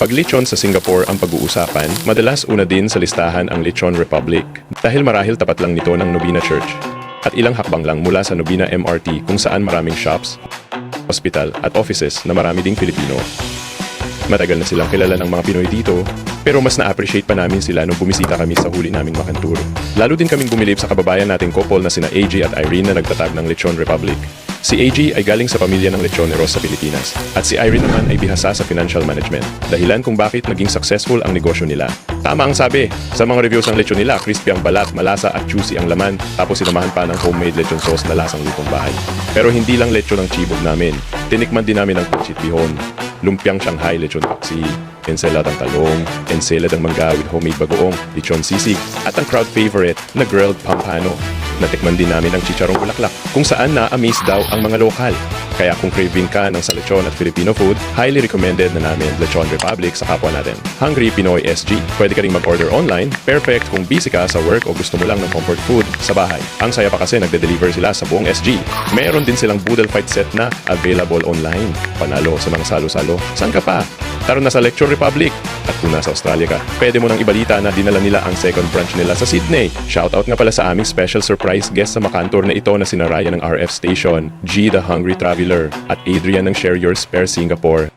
Pag lechon sa Singapore ang pag-uusapan, madalas una din sa listahan ang Lechon Republic dahil marahil tapat lang nito ng Novena Church at ilang hakbang lang mula sa Novena MRT kung saan maraming shops, hospital at offices na marami ding Filipino. Matagal na silang kilala ng mga Pinoy dito, pero mas na-appreciate pa namin sila nung bumisita kami sa huli naming makantur. Lalo din kaming bumilib sa kababayan nating couple na sina AJ at Irene na nagtatag ng Lechon Republic. Si AJ ay galing sa pamilya ng lechoneros sa Pilipinas at si Irene naman ay bihasa sa financial management, dahilan kung bakit naging successful ang negosyo nila. Tama ang sabi, sa mga reviews ng lechon nila, crispy ang balat, malasa at juicy ang laman, tapos sinamahan pa ng homemade lechon sauce na lasang lutong bahay. Pero hindi lang lechon ang chibog namin, tinikman din namin ang puchit bihon, lumpiang Shanghai lechon paksi, ensaladang talong, ensaladang mangga with homemade bagoong, lechon sisig, at ang crowd favorite na grilled pampano. Natikman din namin ang chicharong bulaklak, kung saan na-amaze daw ang mga lokal. Kaya kung craving ka ng sa lechon at Filipino food, highly recommended na namin Lechon Republic sa kapwa natin. Hungry Pinoy SG, pwede ka ring mag-order online, perfect kung busy ka sa work o gusto mo lang ng comfort food sa bahay. Ang saya pa kasi nagde-deliver sila sa buong SG. Meron din silang Boodle Fight set na available online. Panalo sa mga salo-salo. Saan ka pa? Taro na sa Lechon Republic. At kung nasa Australia ka, pwede mo nang ibalita na dinala nila ang second branch nila sa Sydney. Shoutout nga pala sa aming special surprise guest sa makantor na ito na sina Ryan ng RF Station, G the Hungry Traveler, at Adrian ng Share Your Spare Singapore.